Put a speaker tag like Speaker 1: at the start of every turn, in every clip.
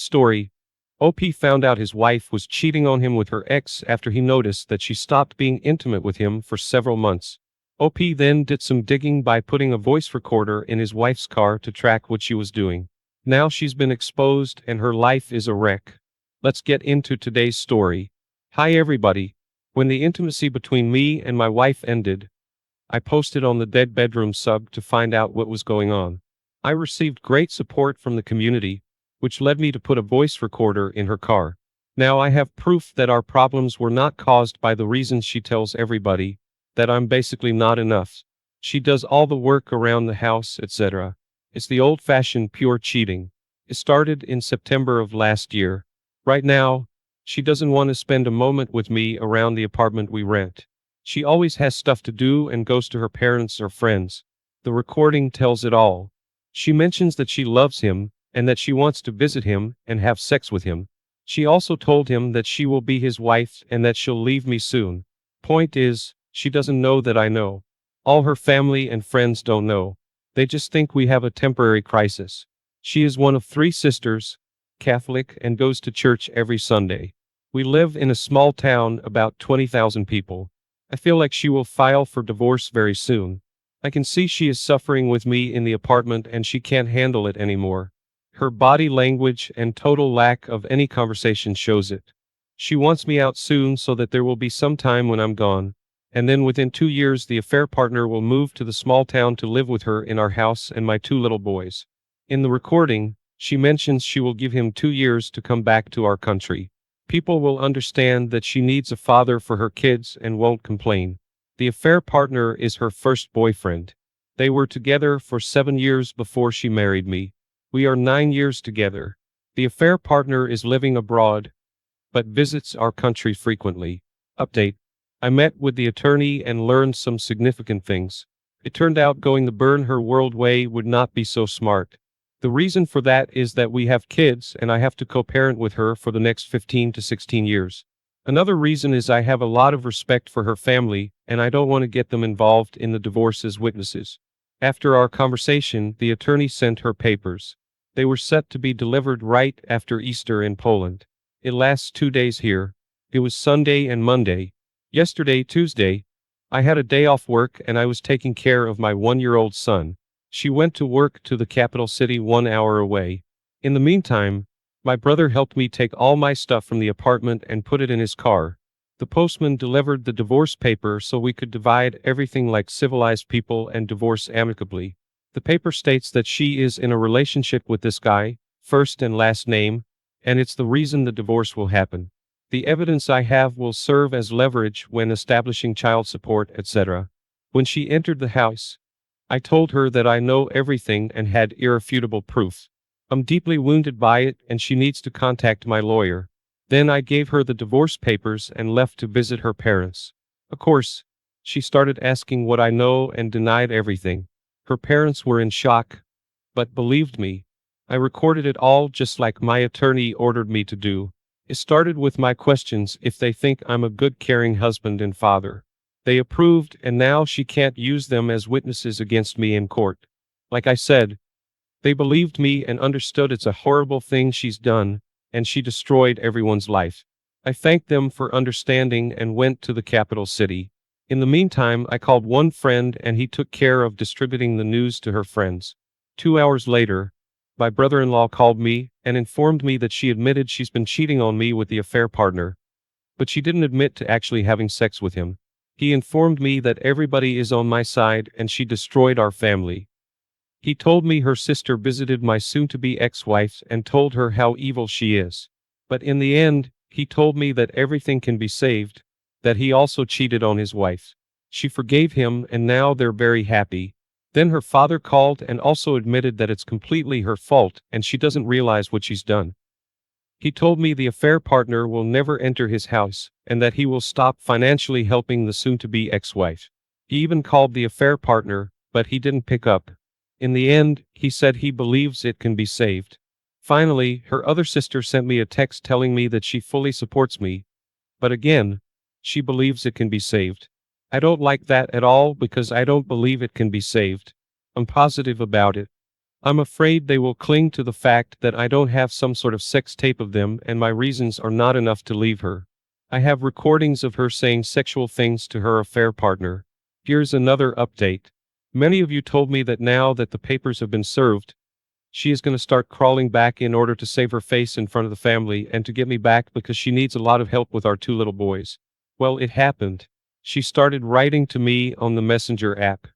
Speaker 1: Story. OP found out his wife was cheating on him with her ex after he noticed that she stopped being intimate with him for several months. OP then did some digging by putting a voice recorder in his wife's car to track what she was doing. Now she's been exposed and her life is a wreck. Let's get into today's story. Hi everybody. When the intimacy between me and my wife ended, I posted on the Dead Bedroom sub to find out what was going on. I received great support from the community, which led me to put a voice recorder in her car. Now I have proof that our problems were not caused by the reasons she tells everybody, that I'm basically not enough. She does all the work around the house, etc. It's the old-fashioned pure cheating. It started in September of last year. Right now, she doesn't want to spend a moment with me around the apartment we rent. She always has stuff to do and goes to her parents or friends. The recording tells it all. She mentions that she loves him, and that she wants to visit him and have sex with him. She also told him that she will be his wife and that she'll leave me soon. Point is, she doesn't know that I know. All her family and friends don't know. They just think we have a temporary crisis. She is one of 3 sisters, Catholic, and goes to church every Sunday. We live in a small town, about 20,000 people. I feel like she will file for divorce very soon. I can see she is suffering with me in the apartment and she can't handle it anymore. Her body language and total lack of any conversation shows it. She wants me out soon so that there will be some time when I'm gone. And then within 2 years the affair partner will move to the small town to live with her in our house and my 2 little boys. In the recording, she mentions she will give him 2 years to come back to our country. People will understand that she needs a father for her kids and won't complain. The affair partner is her first boyfriend. They were together for 7 years before she married me. We are 9 years together. The affair partner is living abroad, but visits our country frequently. Update. I met with the attorney and learned some significant things. It turned out going the burn her world way would not be so smart. The reason for that is that we have kids and I have to co-parent with her for the next 15 to 16 years. Another reason is I have a lot of respect for her family and I don't want to get them involved in the divorce as witnesses. After our conversation, the attorney sent her papers. They were set to be delivered right after Easter in Poland. It lasts 2 days here. It was Sunday and Monday. Yesterday, Tuesday, I had a day off work and I was taking care of my 1-year-old son. She went to work to the capital city 1 hour away. In the meantime, my brother helped me take all my stuff from the apartment and put it in his car. The postman delivered the divorce paper so we could divide everything like civilized people and divorce amicably. The paper states that she is in a relationship with this guy, first and last name, and it's the reason the divorce will happen. The evidence I have will serve as leverage when establishing child support, etc. When she entered the house, I told her that I know everything and had irrefutable proof. I'm deeply wounded by it and she needs to contact my lawyer. Then I gave her the divorce papers and left to visit her parents. Of course, she started asking what I know and denied everything. Her parents were in shock, but believed me. I recorded it all just like my attorney ordered me to do. It started with my questions if they think I'm a good caring husband and father. They approved and now she can't use them as witnesses against me in court. Like I said, they believed me and understood it's a horrible thing she's done, and she destroyed everyone's life. I thanked them for understanding and went to the capital city. In the meantime, I called one friend and he took care of distributing the news to her friends. 2 hours later, my brother-in-law called me and informed me that she admitted she's been cheating on me with the affair partner. But she didn't admit to actually having sex with him. He informed me that everybody is on my side and she destroyed our family. He told me her sister visited my soon-to-be ex-wife and told her how evil she is. But in the end, he told me that everything can be saved, that he also cheated on his wife. She forgave him and now they're very happy. Then her father called and also admitted that it's completely her fault and she doesn't realize what she's done. He told me the affair partner will never enter his house and that he will stop financially helping the soon-to-be ex-wife. He even called the affair partner, but he didn't pick up. In the end, he said he believes it can be saved. Finally, her other sister sent me a text telling me that she fully supports me. But again, she believes it can be saved. I don't like that at all because I don't believe it can be saved. I'm positive about it. I'm afraid they will cling to the fact that I don't have some sort of sex tape of them and my reasons are not enough to leave her. I have recordings of her saying sexual things to her affair partner. Here's another update. Many of you told me that now that the papers have been served, she is going to start crawling back in order to save her face in front of the family and to get me back because she needs a lot of help with our two little boys. Well, it happened. She started writing to me on the Messenger app.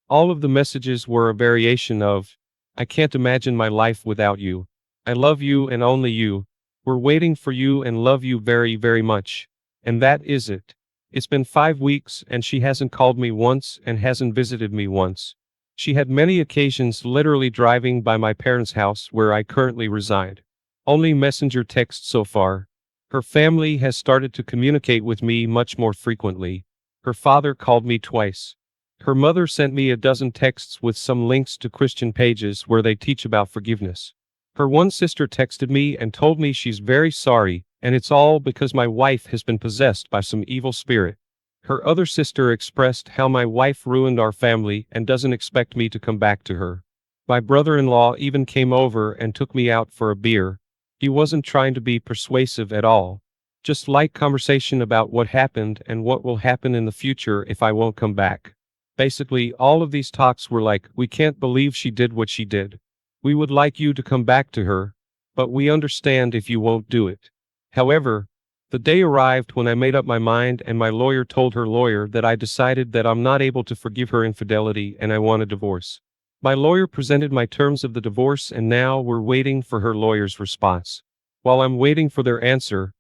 Speaker 1: All of the messages were a variation of, I can't imagine my life without you. I love you and only you. We're waiting for you and love you very, very much. And that is it. It's been 5 weeks and she hasn't called me once and hasn't visited me once. She had many occasions literally driving by my parents' house where I currently reside. Only messenger text so far. Her family has started to communicate with me much more frequently. Her father called me twice. Her mother sent me a dozen texts with some links to Christian pages where they teach about forgiveness. Her one sister texted me and told me she's very sorry, and it's all because my wife has been possessed by some evil spirit. Her other sister expressed how my wife ruined our family and doesn't expect me to come back to her. My brother-in-law even came over and took me out for a beer. He wasn't trying to be persuasive at all. Just light conversation about what happened and what will happen in the future if I won't come back. Basically, all of these talks were like, we can't believe she did what she did. We would like you to come back to her, but we understand if you won't do it. However, the day arrived when I made up my mind and my lawyer told her lawyer that I decided that I'm not able to forgive her infidelity and I want a divorce. My lawyer presented my terms of the divorce and now we're waiting for her lawyer's response. While I'm waiting for their answer,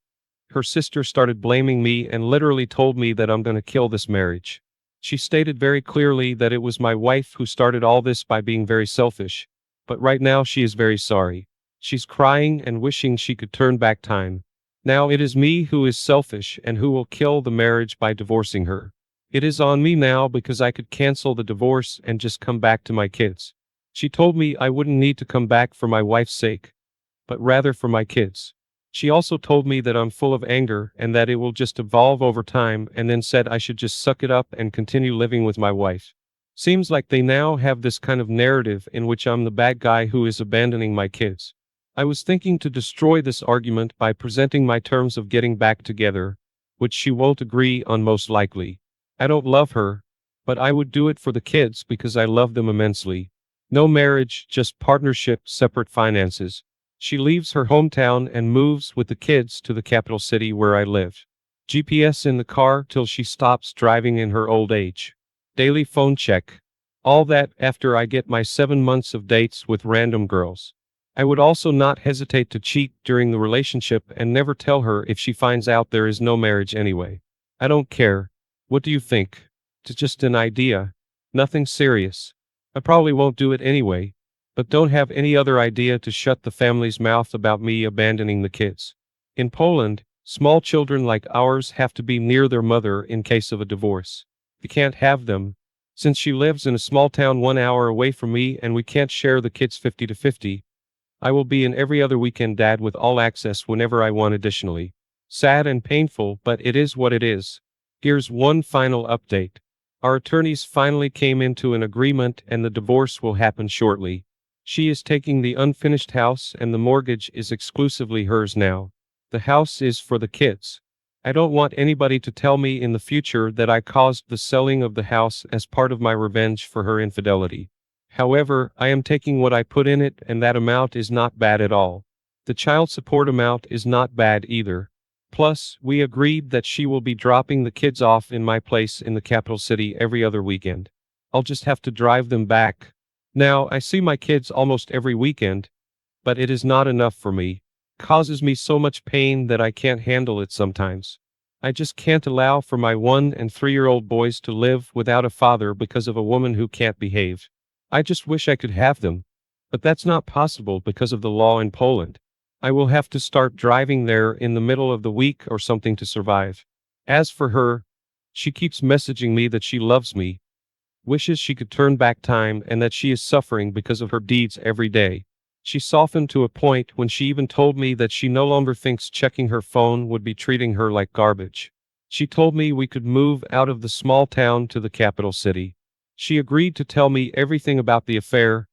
Speaker 1: her sister started blaming me and literally told me that I'm going to kill this marriage. She stated very clearly that it was my wife who started all this by being very selfish, but right now she is very sorry. She's crying and wishing she could turn back time. Now it is me who is selfish and who will kill the marriage by divorcing her. It is on me now because I could cancel the divorce and just come back to my kids. She told me I wouldn't need to come back for my wife's sake, but rather for my kids. She also told me that I'm full of anger and that it will just evolve over time and then said I should just suck it up and continue living with my wife. Seems like they now have this kind of narrative in which I'm the bad guy who is abandoning my kids. I was thinking to destroy this argument by presenting my terms of getting back together, which she won't agree on most likely. I don't love her, but I would do it for the kids because I love them immensely. No marriage, just partnership, separate finances. She leaves her hometown and moves with the kids to the capital city where I live. GPS in the car till she stops driving in her old age. Daily phone check. All that after I get my 7 months of dates with random girls. I would also not hesitate to cheat during the relationship and never tell her if she finds out there is no marriage anyway. I don't care. What do you think? It's just an idea. Nothing serious. I probably won't do it anyway, but don't have any other idea to shut the family's mouth about me abandoning the kids. In Poland, small children like ours have to be near their mother in case of a divorce. We can't have them. Since she lives in a small town 1 hour away from me and we can't share the kids 50-50, I will be an every other weekend dad with all access whenever I want additionally. Sad and painful, but it is what it is. Here's one final update. Our attorneys finally came into an agreement and the divorce will happen shortly. She is taking the unfinished house and the mortgage is exclusively hers now. The house is for the kids. I don't want anybody to tell me in the future that I caused the selling of the house as part of my revenge for her infidelity. However, I am taking what I put in it and that amount is not bad at all. The child support amount is not bad either. Plus, we agreed that she will be dropping the kids off in my place in the capital city every other weekend. I'll just have to drive them back. Now, I see my kids almost every weekend, but it is not enough for me. Causes me so much pain that I can't handle it sometimes. I just can't allow for my 1 and 3-year-old boys to live without a father because of a woman who can't behave. I just wish I could have them. But that's not possible because of the law in Poland. I will have to start driving there in the middle of the week or something to survive. As for her, she keeps messaging me that she loves me, wishes she could turn back time and that she is suffering because of her deeds every day. She softened to a point when she even told me that she no longer thinks checking her phone would be treating her like garbage. She told me we could move out of the small town to the capital city. She agreed to tell me everything about the affair,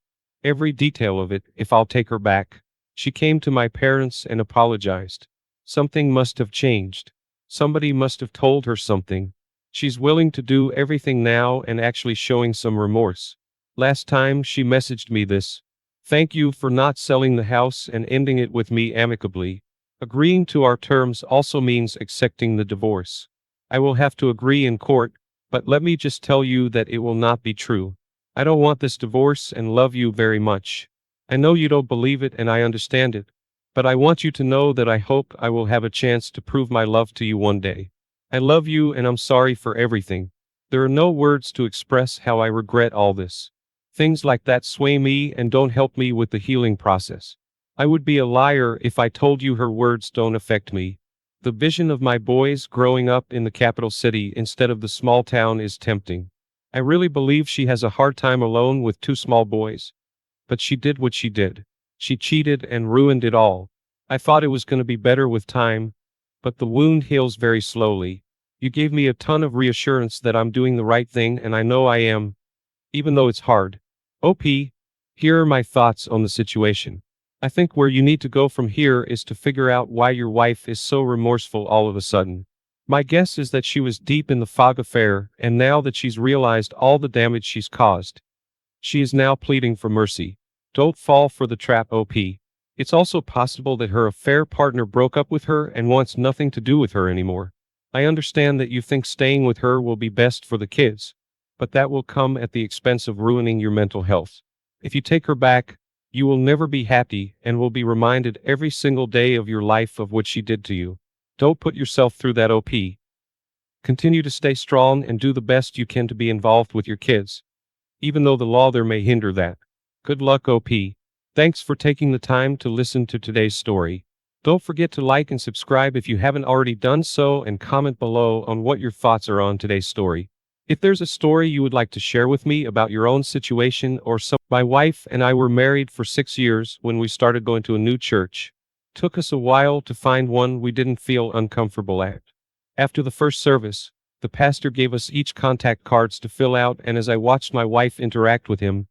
Speaker 1: Every detail of it, if I'll take her back. She came to my parents and apologized. Something must have changed. Somebody must have told her something. She's willing to do everything now and actually showing some remorse. Last time she messaged me this. Thank you for not selling the house and ending it with me amicably. Agreeing to our terms also means accepting the divorce. I will have to agree in court, but let me just tell you that it will not be true. I don't want this divorce and love you very much. I know you don't believe it and I understand it, but I want you to know that I hope I will have a chance to prove my love to you one day. I love you and I'm sorry for everything. There are no words to express how I regret all this. Things like that sway me and don't help me with the healing process. I would be a liar if I told you her words don't affect me. The vision of my boys growing up in the capital city instead of the small town is tempting. I really believe she has a hard time alone with two small boys. But she did what she did. She cheated and ruined it all. I thought it was going to be better with time, but the wound heals very slowly. You gave me a ton of reassurance that I'm doing the right thing and I know I am, even though it's hard. OP, here are my thoughts on the situation. I think where you need to go from here is to figure out why your wife is so remorseful all of a sudden. My guess is that she was deep in the fog affair, and now that she's realized all the damage she's caused, she is now pleading for mercy. Don't fall for the trap, OP. It's also possible that her affair partner broke up with her and wants nothing to do with her anymore. I understand that you think staying with her will be best for the kids, but that will come at the expense of ruining your mental health. If you take her back, you will never be happy and will be reminded every single day of your life of what she did to you. Don't put yourself through that, OP. Continue to stay strong and do the best you can to be involved with your kids, even though the law there may hinder that. Good luck, OP. Thanks for taking the time to listen to today's story. Don't forget to like and subscribe if you haven't already done so and comment below on what your thoughts are on today's story. If there's a story you would like to share with me about your own situation or some. My wife and I were married for 6 years when we started going to a new church. Took us a while to find one we didn't feel uncomfortable at. After the first service, the pastor gave us each contact cards to fill out, and as I watched my wife interact with him,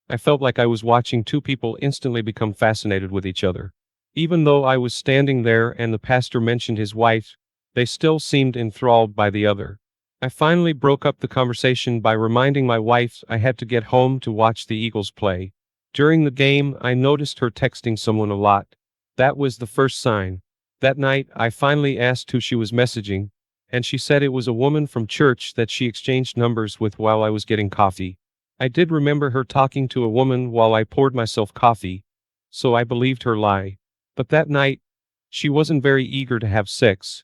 Speaker 1: I felt like I was watching two people instantly become fascinated with each other. Even though I was standing there and the pastor mentioned his wife, they still seemed enthralled by the other. I finally broke up the conversation by reminding my wife I had to get home to watch the Eagles play. During the game, I noticed her texting someone a lot. That was the first sign. That night, I finally asked who she was messaging, and she said it was a woman from church that she exchanged numbers with while I was getting coffee. I did remember her talking to a woman while I poured myself coffee, so I believed her lie. But that night, she wasn't very eager to have sex,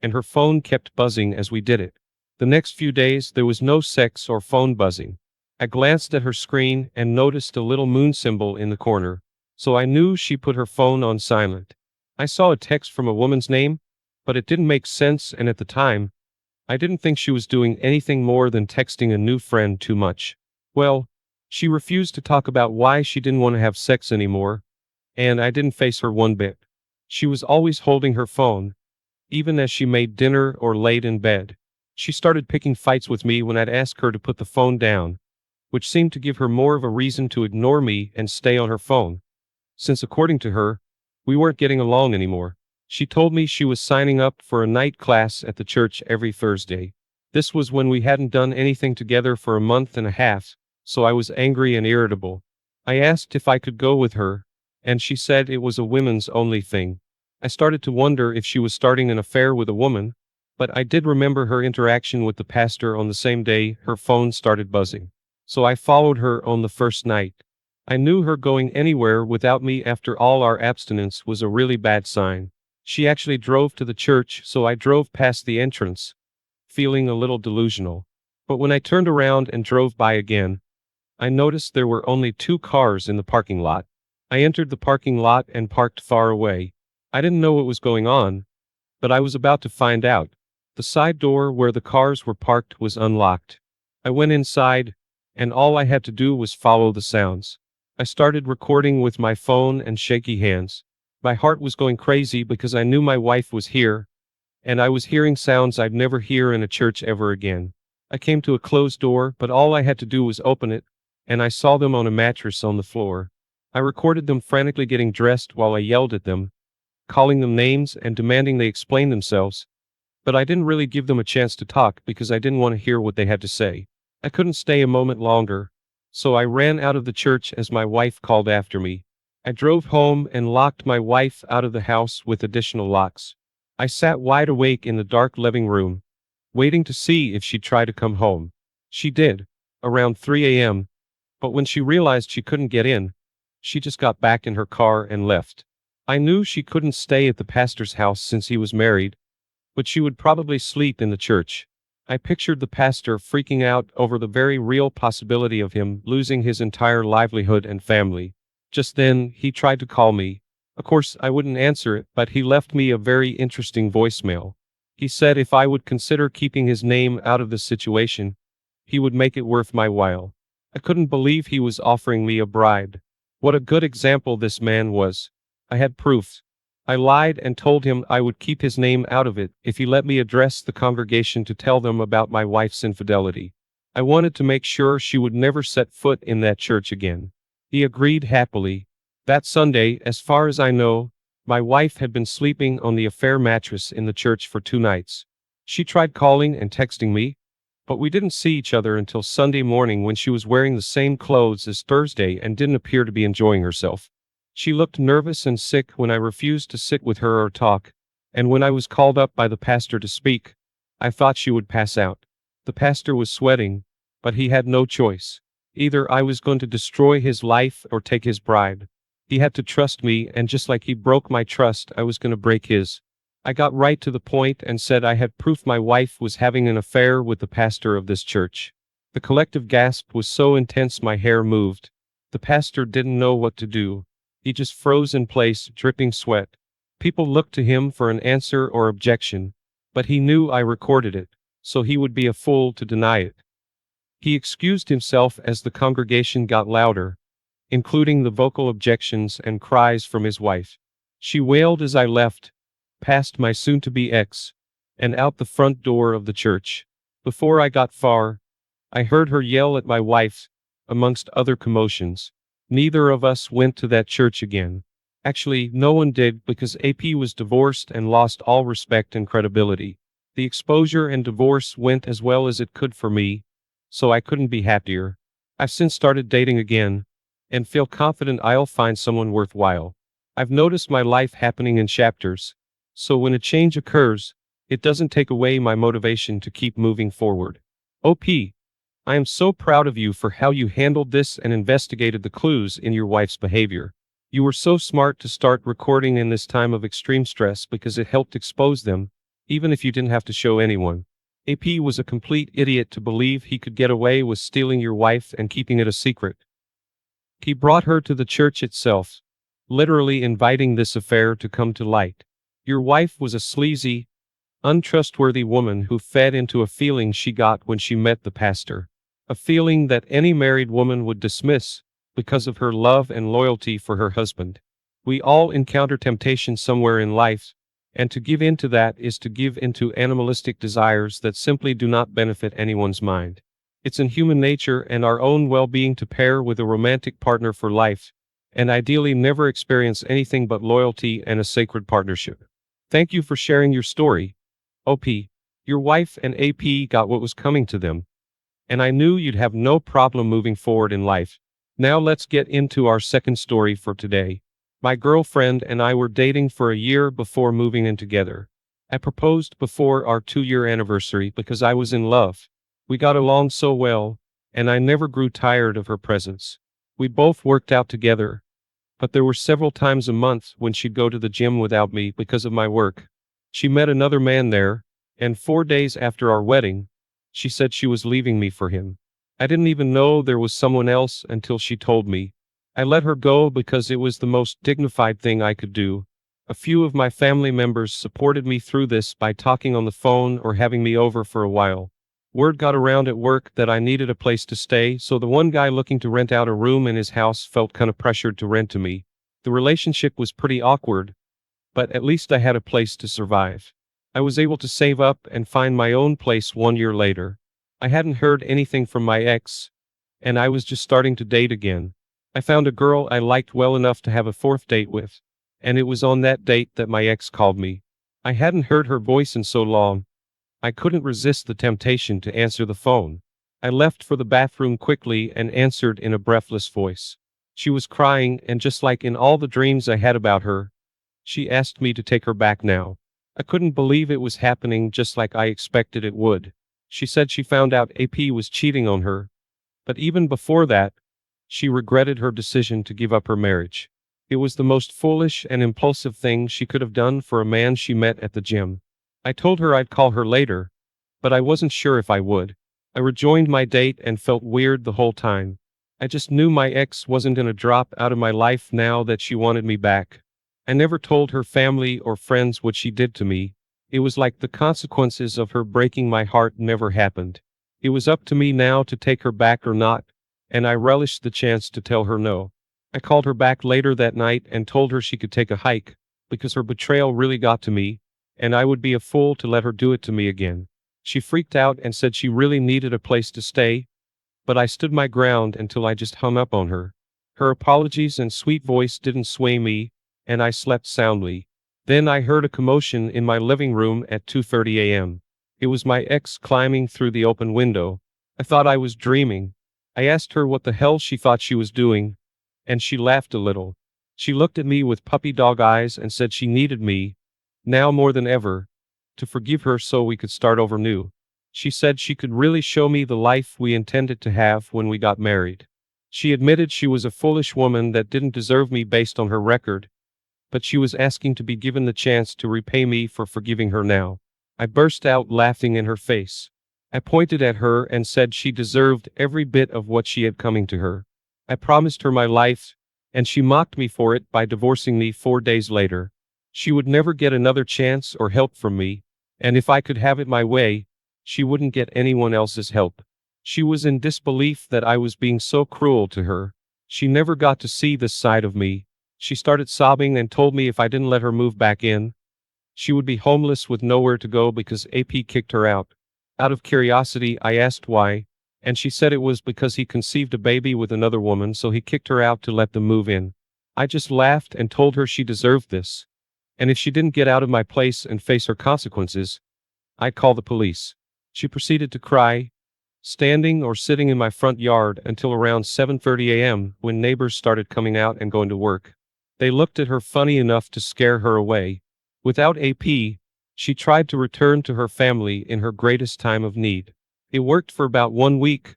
Speaker 1: and her phone kept buzzing as we did it. The next few days, there was no sex or phone buzzing. I glanced at her screen and noticed a little moon symbol in the corner, so I knew she put her phone on silent. I saw a text from a woman's name, but it didn't make sense, and at the time, I didn't think she was doing anything more than texting a new friend too much. Well, she refused to talk about why she didn't want to have sex anymore, and I didn't face her one bit. She was always holding her phone, even as she made dinner or laid in bed. She started picking fights with me when I'd ask her to put the phone down, which seemed to give her more of a reason to ignore me and stay on her phone, since according to her, we weren't getting along anymore. She told me she was signing up for a night class at the church every Thursday. This was when we hadn't done anything together for a month and a half, so I was angry and irritable. I asked if I could go with her, and she said it was a women's only thing. I started to wonder if she was starting an affair with a woman, but I did remember her interaction with the pastor on the same day her phone started buzzing. So I followed her on the first night. I knew her going anywhere without me after all our abstinence was a really bad sign. She actually drove to the church, so I drove past the entrance, feeling a little delusional. But when I turned around and drove by again, I noticed there were only 2 cars in the parking lot. I entered the parking lot and parked far away. I didn't know what was going on, but I was about to find out. The side door where the cars were parked was unlocked. I went inside, and all I had to do was follow the sounds. I started recording with my phone and shaky hands. My heart was going crazy because I knew my wife was here, and I was hearing sounds I'd never hear in a church ever again. I came to a closed door, but all I had to do was open it, and I saw them on a mattress on the floor. I recorded them frantically getting dressed while I yelled at them, calling them names and demanding they explain themselves. But I didn't really give them a chance to talk because I didn't want to hear what they had to say. I couldn't stay a moment longer, so I ran out of the church as my wife called after me. I drove home and locked my wife out of the house with additional locks. I sat wide awake in the dark living room, waiting to see if she'd try to come home. She did, around 3 a.m., but when she realized she couldn't get in, she just got back in her car and left. I knew she couldn't stay at the pastor's house since he was married, but she would probably sleep in the church. I pictured the pastor freaking out over the very real possibility of him losing his entire livelihood and family. Just then, he tried to call me. Of course, I wouldn't answer it, but he left me a very interesting voicemail. He said if I would consider keeping his name out of the situation, he would make it worth my while. I couldn't believe he was offering me a bribe. What a good example this man was. I had proof. I lied and told him I would keep his name out of it if he let me address the congregation to tell them about my wife's infidelity. I wanted to make sure she would never set foot in that church again. He agreed happily. That Sunday, as far as I know, my wife had been sleeping on the affair mattress in the church for 2 nights. She tried calling and texting me, but we didn't see each other until Sunday morning when she was wearing the same clothes as Thursday and didn't appear to be enjoying herself. She looked nervous and sick when I refused to sit with her or talk, and when I was called up by the pastor to speak, I thought she would pass out. The pastor was sweating, but he had no choice. Either I was going to destroy his life or take his bribe. He had to trust me, and just like he broke my trust, I was going to break his. I got right to the point and said I had proof my wife was having an affair with the pastor of this church. The collective gasp was so intense my hair moved. The pastor didn't know what to do. He just froze in place, dripping sweat. People looked to him for an answer or objection, but he knew I recorded it, so he would be a fool to deny it. He excused himself as the congregation got louder, including the vocal objections and cries from his wife. She wailed as I left, past my soon-to-be ex, and out the front door of the church. Before I got far, I heard her yell at my wife, amongst other commotions. Neither of us went to that church again. Actually, no one did because AP was divorced and lost all respect and credibility. The exposure and divorce went as well as it could for me, so I couldn't be happier. I've since started dating again, and feel confident I'll find someone worthwhile. I've noticed my life happening in chapters, so when a change occurs, it doesn't take away my motivation to keep moving forward. OP, I am so proud of you for how you handled this and investigated the clues in your wife's behavior. You were so smart to start recording in this time of extreme stress because it helped expose them, even if you didn't have to show anyone. AP was a complete idiot to believe he could get away with stealing your wife and keeping it a secret. He brought her to the church itself, literally inviting this affair to come to light. Your wife was a sleazy, untrustworthy woman who fed into a feeling she got when she met the pastor. A feeling that any married woman would dismiss because of her love and loyalty for her husband. We all encounter temptation somewhere in life, and to give in to that is to give into animalistic desires that simply do not benefit anyone's mind. It's in human nature and our own well-being to pair with a romantic partner for life, and ideally never experience anything but loyalty and a sacred partnership. Thank you for sharing your story, OP. Your wife and AP got what was coming to them, and I knew you'd have no problem moving forward in life. Now let's get into our second story for today. My girlfriend and I were dating for a year before moving in together. I proposed before our 2-year anniversary because I was in love. We got along so well, and I never grew tired of her presence. We both worked out together, but there were several times a month when she'd go to the gym without me because of my work. She met another man there, and 4 days after our wedding, she said she was leaving me for him. I didn't even know there was someone else until she told me. I let her go because it was the most dignified thing I could do. A few of my family members supported me through this by talking on the phone or having me over for a while. Word got around at work that I needed a place to stay, so the one guy looking to rent out a room in his house felt kind of pressured to rent to me. The relationship was pretty awkward, but at least I had a place to survive. I was able to save up and find my own place 1 year later. I hadn't heard anything from my ex, and I was just starting to date again. I found a girl I liked well enough to have a fourth date with, and it was on that date that my ex called me. I hadn't heard her voice in so long. I couldn't resist the temptation to answer the phone. I left for the bathroom quickly and answered in a breathless voice. She was crying, and just like in all the dreams I had about her, she asked me to take her back now. I couldn't believe it was happening just like I expected it would. She said she found out AP was cheating on her, but even before that, she regretted her decision to give up her marriage. It was the most foolish and impulsive thing she could have done for a man she met at the gym. I told her I'd call her later, but I wasn't sure if I would. I rejoined my date and felt weird the whole time. I just knew my ex wasn't gonna drop out of my life now that she wanted me back. I never told her family or friends what she did to me. It was like the consequences of her breaking my heart never happened. It was up to me now to take her back or not, and I relished the chance to tell her no. I called her back later that night and told her she could take a hike, because her betrayal really got to me, and I would be a fool to let her do it to me again. She freaked out and said she really needed a place to stay, but I stood my ground until I just hung up on her. Her apologies and sweet voice didn't sway me, and I slept soundly. Then I heard a commotion in my living room at 2:30 a.m. It was my ex climbing through the open window. I thought I was dreaming. I asked her what the hell she thought she was doing, and she laughed a little. She looked at me with puppy dog eyes and said she needed me, now more than ever, to forgive her so we could start over new. She said she could really show me the life we intended to have when we got married. She admitted she was a foolish woman that didn't deserve me based on her record, but she was asking to be given the chance to repay me for forgiving her now. I burst out laughing in her face. I pointed at her and said she deserved every bit of what she had coming to her. I promised her my life, and she mocked me for it by divorcing me 4 days later. She would never get another chance or help from me, and if I could have it my way, she wouldn't get anyone else's help. She was in disbelief that I was being so cruel to her. She never got to see this side of me. She started sobbing and told me if I didn't let her move back in, she would be homeless with nowhere to go because AP kicked her out. Out of curiosity, I asked why, and she said it was because he conceived a baby with another woman, so he kicked her out to let them move in. I just laughed and told her she deserved this, and if she didn't get out of my place and face her consequences, I'd call the police. She proceeded to cry, standing or sitting in my front yard until around 7:30 a.m. when neighbors started coming out and going to work. They looked at her funny enough to scare her away. Without AP, she tried to return to her family in her greatest time of need. It worked for about 1 week,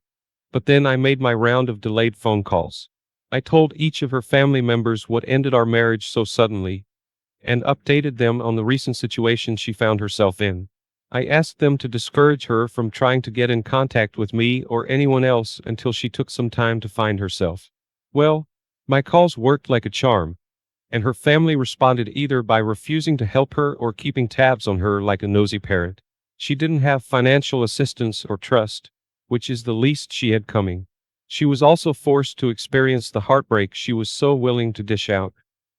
Speaker 1: but then I made my round of delayed phone calls. I told each of her family members what ended our marriage so suddenly, and updated them on the recent situation she found herself in. I asked them to discourage her from trying to get in contact with me or anyone else until she took some time to find herself. Well, my calls worked like a charm, and her family responded either by refusing to help her or keeping tabs on her like a nosy parent. She didn't have financial assistance or trust, which is the least she had coming. She was also forced to experience the heartbreak she was so willing to dish out.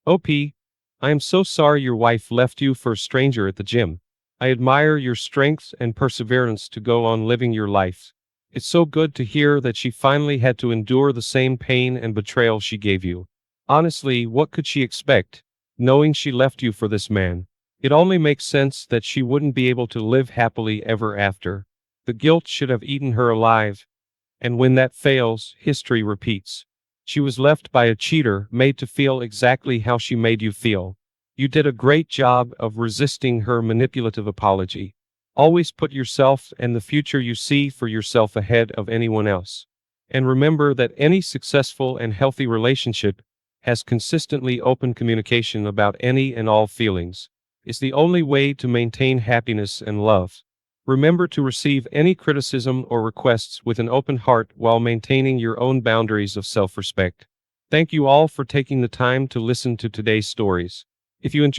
Speaker 1: OP, I am so sorry your wife left you for a stranger at the gym. I admire your strength and perseverance to go on living your life. It's so good to hear that she finally had to endure the same pain and betrayal she gave you. Honestly, what could she expect, knowing she left you for this man? It only makes sense that she wouldn't be able to live happily ever after. The guilt should have eaten her alive, and when that fails, history repeats. She was left by a cheater, made to feel exactly how she made you feel. You did a great job of resisting her manipulative apology. Always put yourself and the future you see for yourself ahead of anyone else. And remember that any successful and healthy relationship has consistently open communication about any and all feelings. It's the only way to maintain happiness and love. Remember to receive any criticism or requests with an open heart while maintaining your own boundaries of self-respect. Thank you all for taking the time to listen to today's stories. If you enjoyed